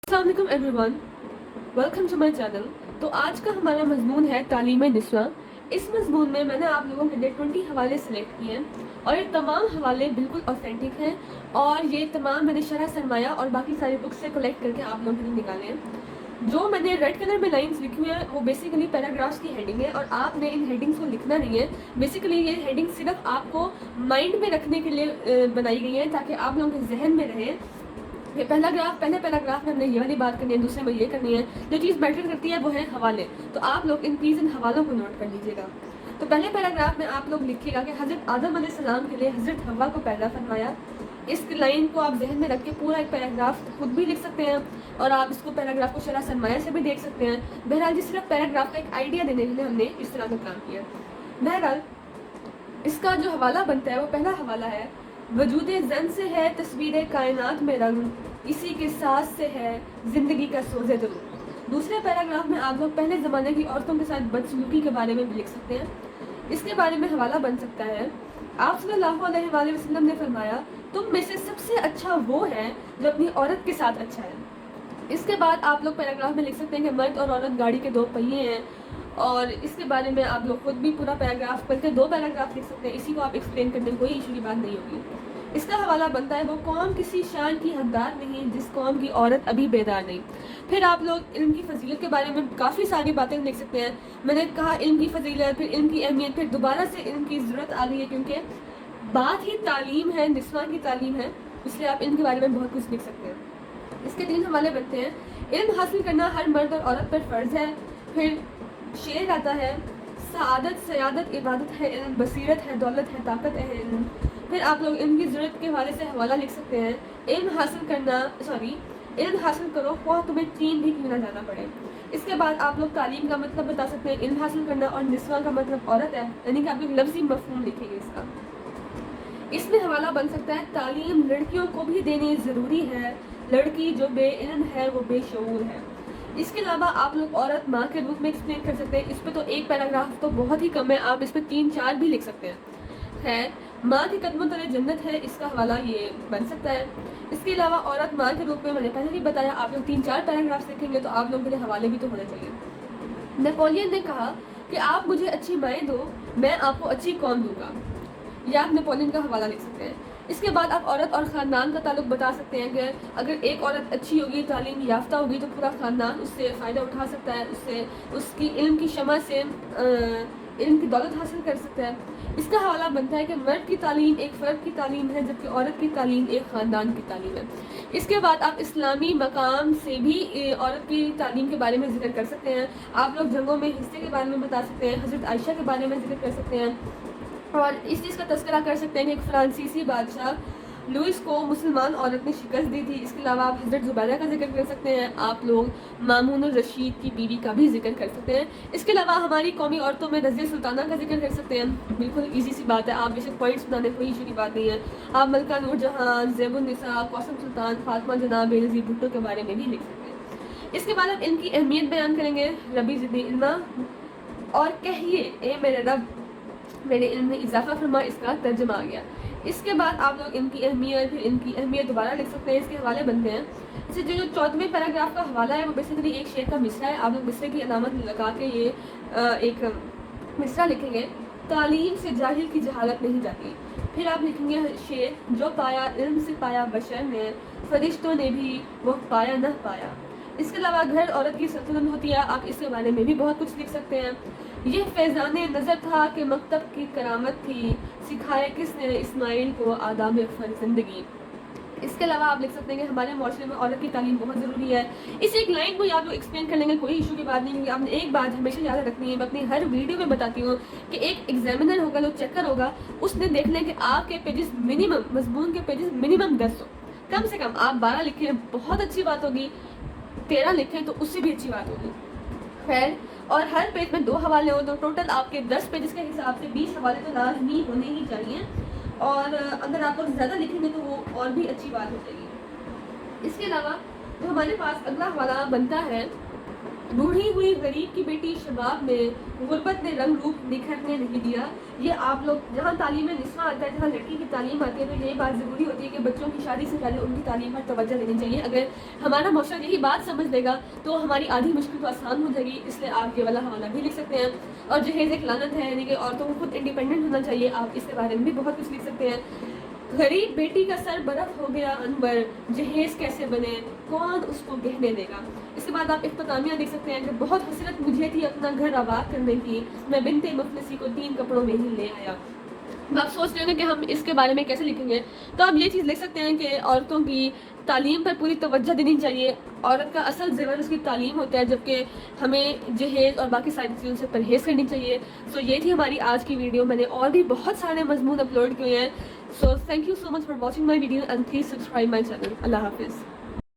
अस्सलाम वालेकुम everyone, welcome to my channel. तो आज का हमारा मजमून है तालीम निस्वा। इस मजमून में मैंने आप लोगों के लिए 20 हवाले सेलेक्ट किए हैं और ये तमाम हवाले बिल्कुल ऑथेंटिक हैं और ये तमाम मैंने शरह सरमाया और बाकी सारी बुक्स से कलेक्ट करके आप लोगों के लिए निकाले हैं। जो मैंने रेड कलर में लाइंस लिखी हुई हैं वो बेसिकली पैराग्राफ्स की हेडिंग है और आपने इन हेडिंग्स को लिखना नहीं है। बेसिकली ये हेडिंग सिर्फ आपको माइंड में रखने के लिए बनाई गई है ताकि आप लोगों के जहन में रहे। ये पहले पैराग्राफ में हमने ये वाली बात करनी है, दूसरे में ये करनी है। जो चीज़ मैटर करती है वो है हवाले। तो आप लोग इन प्लीज़ इन हवालों को नोट कर लीजिएगा। तो पहले पैराग्राफ में आप लोग लिखिएगा कि हज़रत आदम अलैहिस्सलाम के लिए हज़रत हवा को पैदा फरमाया। इस लाइन को आप जहन में रख के पूरा एक पैराग्राफ खुद भी लिख सकते हैं और आप इसको पैराग्राफ को शरह सरमाया से भी देख सकते हैं। बहरहाल जी सिर्फ पैराग्राफ का एक आइडिया देने के लिए हमने इस तरह का काम किया। बहरहाल इसका जो हवाला बनता है वो पहला हवाला है, वजूद जन से है तस्वीर कायनात में रंग, इसी के साथ से है ज़िंदगी का सोज़े दुरूद। दूसरे पैराग्राफ में आप लोग पहले ज़माने की औरतों के साथ बदसलूकी के बारे में भी लिख सकते हैं। इसके बारे में हवाला बन सकता है, आप सल्लल्लाहु अलैहि वसल्लम ने फरमाया तुम में से सबसे अच्छा वो है जो अपनी औरत के साथ अच्छा है। इसके बाद आप लोग पैराग्राफ में लिख सकते हैं कि मर्द और औरत गाड़ी के दो पहिए हैं और इसके बारे में आप लोग खुद भी पूरा पैराग्राफ करके दो पैराग्राफ लिख सकते हैं। इसी को आप एक्सप्लेन करने में कोई इशू की बात नहीं होगी। इसका हवाला बनता है वो कौम किसी शान की हकदार नहीं जिस कौम की औरत अभी बेदार नहीं। फिर आप लोग इल्म की फजीलत के बारे में काफ़ी सारी बातें लिख सकते हैं। मैंने कहा इल्म की फजीलत, फिर इल्म की अहमियत, फिर दोबारा से इल्म की ज़रूरत आ गई है क्योंकि बात ही तालीम है, निस्वा की तालीम है, इसलिए आप इल्म के बारे में बहुत कुछ लिख सकते हैं। इसके 3 हवाले बनते हैं, इल्म हासिल करना हर मर्द और औरत पर फ़र्ज़ है। फिर शेर आता है, सआदत सयादत इबादत है इल्म, बसीरत है दौलत है ताकत है इल्म। फिर आप लोग इल्म की ज़रूरत के हवाले से हवाला लिख सकते हैं, इल्म हासिल करो ख्वाह तुम्हें 3 भी क्यों ना जाना पड़े। इसके बाद आप लोग तालीम का मतलब बता सकते हैं, इल्म हासिल करना और निस्वा का मतलब औरत है, यानी कि आप लोग लफ्ज़ी मफ़हूम लिखेंगे इसका। इसमें हवाला बन सकता है, तालीम लड़कियों को भी देनी ज़रूरी है, लड़की जो बेइल्म है वो बेशऊर है। इसके अलावा आप लोग औरत माँ के रूप में एक्सप्लेन कर सकते हैं। इस पर तो एक पैराग्राफ तो बहुत ही कम है, आप इस पर 3-4 भी लिख सकते हैं। माँ के कदमों तले जन्नत है, इसका हवाला ये बन सकता है। इसके अलावा औरत माँ के रूप में मैंने पहले ही बताया, आप लोग 3-4 पैराग्राफ्स लिखेंगे तो आप लोगों के लिए हवाले भी तो होने चाहिए। नेपोलियन ने कहा कि आप मुझे अच्छी माएँ दो, मैं आपको अच्छी कौम दूंगा। या आप नेपोलियन का हवाला लिख सकते हैं। इसके बाद आप औरत और ख़ानदान का ताल्लुक बता सकते हैं कि अगर एक औरत अच्छी होगी, तालीम याफ्ता होगी तो पूरा ख़ानदान उससे फ़ायदा उठा सकता है, उससे उसकी इल्म की शमा से इल्म की दौलत हासिल कर सकता है। इसका हवाला बनता है कि मर्द की तालीम एक फ़र्द की तालीम है जबकि औरत की तालीम एक ख़ानदान की तालीम है। इसके बाद आप इस्लामी मकाम से भी औरत की तालीम के बारे में ज़िक्र कर सकते हैं। आप लोग जंगों में हिस्से के बारे में बता सकते हैं, हज़रत आयशा के बारे में ज़िक्र कर सकते हैं और इस चीज़ का तज़किरा कर सकते हैं कि एक फ़्रांसीसी बादशाह लुइस को मुसलमान औरत ने शिकस्त दी थी। इसके अलावा आप हज़रत ज़ुबैदा का जिक्र कर सकते हैं, आप लोग मामून रशीद की बीवी का भी जिक्र कर सकते हैं। इसके अलावा हमारी कौमी औरतों में रज़िया सुल्ताना का जिक्र कर सकते हैं। बिल्कुल ईजी सी बात है, आप बेशक पॉइंट्स बनाने कोई इशू की बात नहीं है। आप मलका नूरजहां, ज़ैबुन्निसा, कौसम सुल्तान, फातिमा जनाब बेनज़ीर भुट्टो के बारे में भी लिख सकते हैं। इसके बाद आप इनकी अहमियत बयान करेंगे, रबी ज़िद्दी इल्मा और कहिए ए मेरे रब मेरे इल्म में इजाफा फरमा, इसका तर्जमा आ गया। इसके बाद आप लोग इनकी अहमियत, फिर इनकी अहमियत दोबारा लिख सकते हैं। इसके हवाले बनते हैं, जैसे जो 14वें पैराग्राफ का हवाला है वो बेसिकली एक शेर का मिसरा है। आप लोग मिसरे की अलामत लगा के ये एक मिसरा लिखेंगे, तालीम से जाहिल की जहालत नहीं जाती। फिर आप लिखेंगे शेर, जो पाया इल्म से पाया बशर ने, फरिश्तों ने भी वो पाया न पाया। इसके अलावा घर औरत की सल्तनत होती है, आप इसके बारे में भी बहुत कुछ लिख सकते हैं। ये फैज़ान नज़र था कि मकतब की करामत थी, सिखाए किसने इस्माइल को आदाब ज़िंदगी। इसके अलावा आप लिख सकते हैं कि हमारे माशरे में औरत की तालीम बहुत ज़रूरी है। इस एक लाइन को आप लोग एक्सप्लेन कर लेंगे, कोई इशू की बात नहीं, क्योंकि आपने एक बात हमेशा याद रखनी है। मैं अपनी हर वीडियो में बताती हूँ कि एक एग्जामिनर होगा, जो चेकर होगा, उसने देखना है कि आपके पेजेस मिनिमम, मजमून के पेजेस मिनिमम 10 हो। कम से कम आप 12 लिखें बहुत अच्छी बात होगी, 13 लिखें तो उससे भी अच्छी बात होगी। खैर, और हर पेज में 2 हवाले हो तो टोटल आपके 10 पेजेस के हिसाब से 20 हवाले तो लाजमी होने ही चाहिए। और अगर आप लोग ज़्यादा लिखेंगे तो वो और भी अच्छी बात हो जाएगी। इसके अलावा तो हमारे पास अगला हवाला बनता है बूढ़ी हुई गरीब की बेटी शबाब में गुर्बत ने रंग रूप निखरने नहीं दिया। ये आप लोग जहाँ तालीम निस्वा आता है, जहाँ लड़की की तालीम आती है, तो यही बात ज़रूरी होती है कि बच्चों की शादी से पहले उनकी तालीम पर तवज्जो देनी चाहिए। अगर हमारा माशरा यही बात समझ लेगा तो हमारी आधी मुश्किल तो आसान हो जाएगी। इसलिए आप ये वाला हवाला भी लिख सकते हैं। और जहेज़ एक लानत है, यानी कि औरतों को खुद इंडिपेंडेंट होना चाहिए, आप इसके बारे में भी बहुत कुछ लिख सकते हैं। गरीब बेटी का सर बर्फ हो गया अनबर, जहेज कैसे बने, कौन उसको गहने देगा। इसके बाद आप इख्तितामिया देख सकते हैं कि बहुत हसरत मुझे थी अपना घर आबाद करने की, मैं बिनते मुफलिसी को 3 कपड़ों में ही ले आया। अब आप सोच रहे होंगे कि हम इसके बारे में कैसे लिखेंगे, तो आप ये चीज़ लिख सकते हैं कि औरतों की तालीम पर पूरी तवज्जो देनी चाहिए। औरत का असल ज़ेवर उसकी तालीम होता है, जबकि हमें जहेज़ और बाकी सारी चीज़ों से परहेज़ करनी चाहिए। सो ये थी हमारी आज की वीडियो। मैंने और भी बहुत सारे मजमून अपलोड किए हैं। So thank you so much for watching my video and please subscribe my channel. Allah हाफिज़।